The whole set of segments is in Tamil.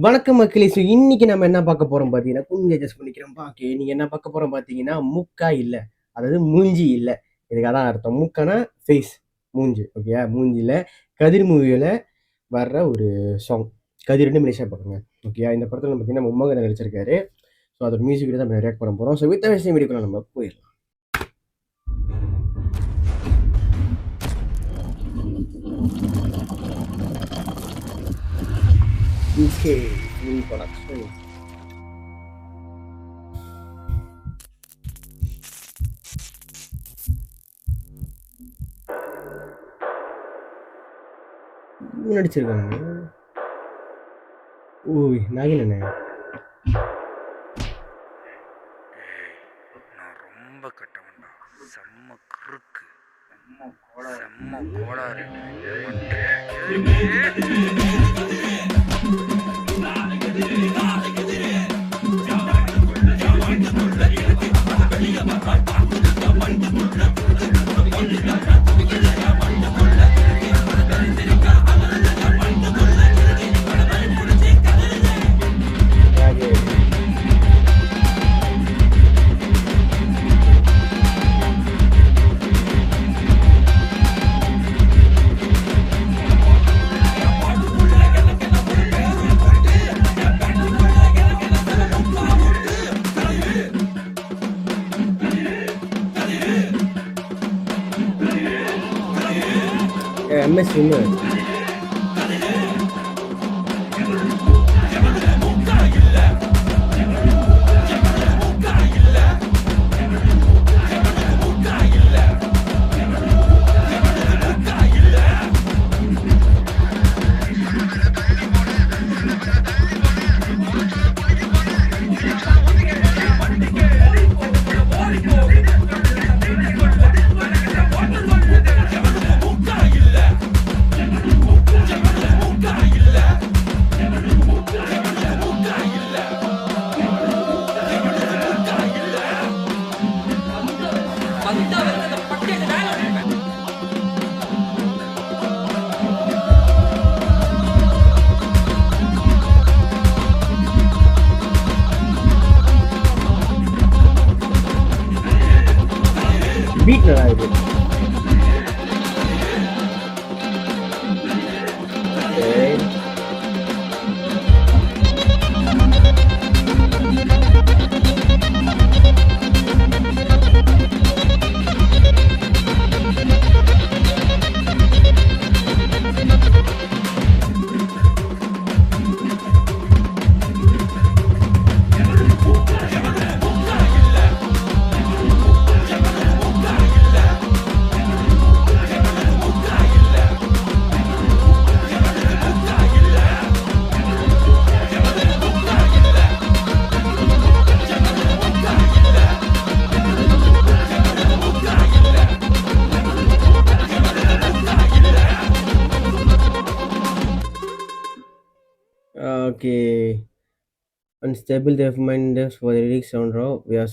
வணக்கம் மக்களே. ஸோ இன்னைக்கு நம்ம என்ன பார்க்க போறோம் பார்த்தீங்கன்னா, கொஞ்சம் அட்ஜஸ்ட் பண்ணிக்கிறேன்ப்பா. ஓகே. இன்னைக்கு என்ன பார்க்க போறோம் பார்த்தீங்கன்னா, முக்கா இல்ல. அதாவது மூஞ்சி இல்ல. இதுக்கு அதான் அர்த்தம். முக்கனா ஃபேஸ், மூஞ்சி. ஓகேயா? மூஞ்சில கதிர் மூவில வர்ற ஒரு சாங். கதிர்ன்னு மலேசியா படங்க. ஓகேயா? இந்த படத்துல பார்த்தீங்கன்னா, மும்மகன் நடிச்சிருக்காரு. ஸோ அதோட மியூசிக் வீடியோ தான் நம்ம ரியாக்ட் பண்ண போறோம். ஸோ வித் விஷயம் வீடியோக்குள்ள நம்ம போயிடலாம். ஓகே. ப்ரொடக்ஷன். நடிச்சிருக்காங்க. ஓய் நாகின் அண்ணே. நான் ரொம்ப கட்டவன்டா. செம்ம கிறுக்கு, செம்ம கோளாறு. MS winner. பீட் நல்லா இருக்கு. Okay. Okay. Unstable development for the lyrics sound raw. We are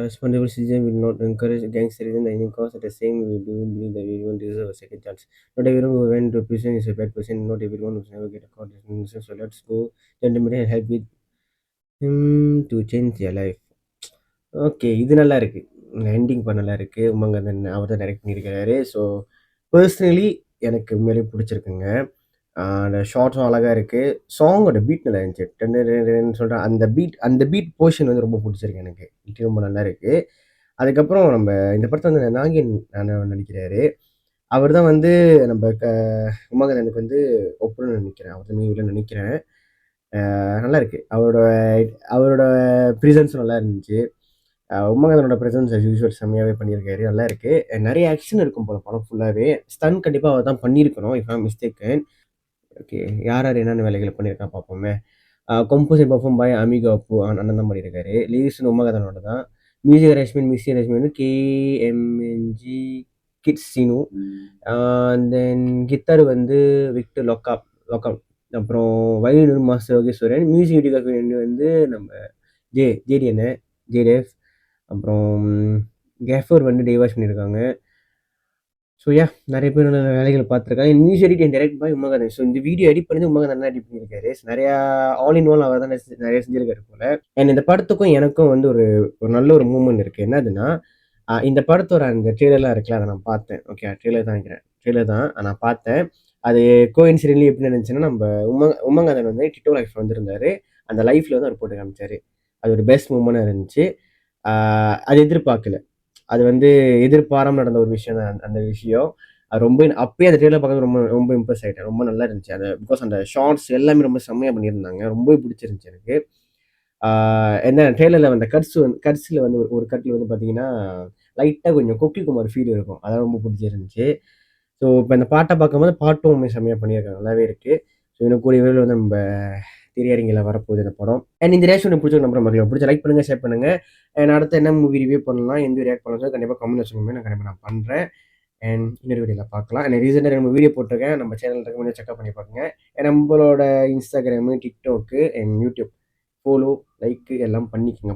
responsible citizen will not encourage gangsterism at any cost. At the same, we do believe that everyone deserves a second chance. Not everyone who went to prison is a bad person. Not everyone who never get a court is innocent. So let's go, gentlemen, and help with him to change their life. Okay. இது நல்லா இருக்கு. எண்டிங் பார்ட் நல்லா இருக்கு. உமங்கதன் அவர் தான் டைரக்ட் பண்ணியிருக்கிறாரு. ஸோ பெர்சனலி எனக்கு உண்மையிலேயே பிடிச்சிருக்குங்க. அந்த ஷார்ட்ஸும் அழகா இருக்கு. சாங்கோட பீட் நல்லா இருந்துச்சு. டன்னு சொல்ற அந்த பீட் போர்ஷன் வந்து ரொம்ப பிடிச்சிருக்கு எனக்கு. இது ரொம்ப நல்லா இருக்கு. அதுக்கப்புறம் நம்ம இந்த படத்துல வந்து நாகின் அண்ணன் நடிக்கிறாரு. அவர் தான் வந்து நம்ம உமாகதனுக்கு வந்து ஒப்பன்னு நினைக்கிறேன். அவர் தான் மெயின் வில்லன்னு நினைக்கிறேன். நல்லா இருக்கு. அவரோட அவரோட ப்ரெசென்ஸும் நல்லா இருந்துச்சு. உமாகதனோட ப்ரெசென்ஸ் அஸ் யூசுவல் செம்மையாவே பண்ணியிருக்காரு. நல்லா இருக்கு. நெறைய ஆக்ஷன் இருக்கும் போல படம் ஃபுல்லாவே. ஸ்டண்ட் கண்டிப்பா அவர் தான் பண்ணியிருக்கணும். If I am mistaken. Okay. யார் யார் என்னென்ன வேலைகள் பண்ணியிருக்கான் பார்ப்போமே. Composer perform by Amigo Appu அண்ணன் தான் பண்ணியிருக்காரு. லிரிக்ஸ் உமாகதனோட தான். மியூசிக் அரேஞ்ச்மெண்ட் மிக்ஸி அரேஞ்ச்மெண்ட் வந்து கேஎம்என்ஜி கிட்ஸ் சீனு. தென் கித்தார் வந்து விக்டர் லொக்காப். அப்புறம் violin master Yogeswaran. Music videography வந்து நம்ம ஜேடி அண்ணன் ஜேடேஃப். அப்புறம் கேஃபர் வந்து டேவாஷ் பண்ணியிருக்காங்க. ஸோ நிறைய பேர் நல்ல வேலைகள் பார்த்துருக்காங்க. News edit and direct by Umakanthan. So இந்த வீடியோ எடிட் பண்ணி உமாகாந்தன் தான் எடிட் பண்ணியிருக்காரு. நிறையா ஆல் இன் ஆல் அவர் தான் நிறைய செஞ்சிருக்காரு போல. அண்ட் இந்த படத்துக்கும் எனக்கும் வந்து ஒரு ஒரு நல்ல ஒரு மூமெண்ட் இருக்குது. என்னதுன்னா இந்த படத்தோட அந்த ட்ரெய்லர்லாம் இருக்குல்ல, அதை நான் பார்த்தேன். ஓகே, ட்ரெய்லர் தான் நினைக்கிறேன். ட்ரெய்லர் தான் நான் பார்த்தேன். அது கோஇன்சிடென்ட்லி எப்படி நடந்துச்சுன்னா, நம்ம உமங்கதன் வந்து டிட்டோ லைஃப் வந்திருந்தாரு. அந்த லைஃப்ல வந்து அவர் போட்டு காமிச்சாரு. அது ஒரு பெஸ்ட் மூமெண்டாக இருந்துச்சு. அது எதிர்பார்க்கல. அது வந்து எதிர்பாராம நடந்த ஒரு விஷயம் தான் அந்த விஷயம். அது ரொம்ப அப்பயே அந்த ட்ரெய்லர் பார்க்க ரொம்ப ரொம்ப இம்ப்ரெஸ் ஆயிட்டேன். ரொம்ப நல்லா இருந்துச்சு. அது பிகாஸ் அந்த ஷார்ட்ஸ் எல்லாமே ரொம்ப செம்மையா பண்ணியிருந்தாங்க. ரொம்பவே பிடிச்சிருந்துச்சு எனக்கு. என்ன ட்ரெய்லரில் அந்த கட்ஸில் வந்து ஒரு கட்டில் வந்து பார்த்தீங்கன்னா லைட்டாக கொஞ்சம் கொக்கி குமார் ஃபீல் இருக்கும். அதான் ரொம்ப பிடிச்சிருந்துச்சு. ஸோ இப்போ இந்த பாட்டை பார்க்கும்போது பாட்டும் செம்மையாக பண்ணியிருக்காங்க. நல்லாவே இருக்குது. ஸோ இன்னும் கூடிய விரைவில் வந்து நம்ம திரையரங்கில் வரப்போகுது இந்த படம். அண்ட் இந்த ரேஷன் பிடிச்ச நம்புற மாதிரி பிடிச்ச லைக் பண்ணுங்கள், ஷேர் பண்ணுங்கள். அண்ட் அடுத்து என்ன மூவி ரிவ்யூ பண்ணலாம், எந்த ரியாக்ட் பண்ணலாம் கண்டிப்பாக கமெண்ட் வச்சுக்கோங்க. நான் கண்டிப்பாக நான் பண்ணுறேன். அண்ட் இன்னொரு வீடியோவில் பார்க்கலாம். அண்ட் ரீசெண்டாக நம்ம வீடியோ போட்டிருக்கேன். நம்ம சேனல் இருக்க முடியும் செக்அப் பண்ணி பாருங்க. நம்மளோட Instagram, TikTok and YouTube follow, like எல்லாம் பண்ணிக்கோங்க.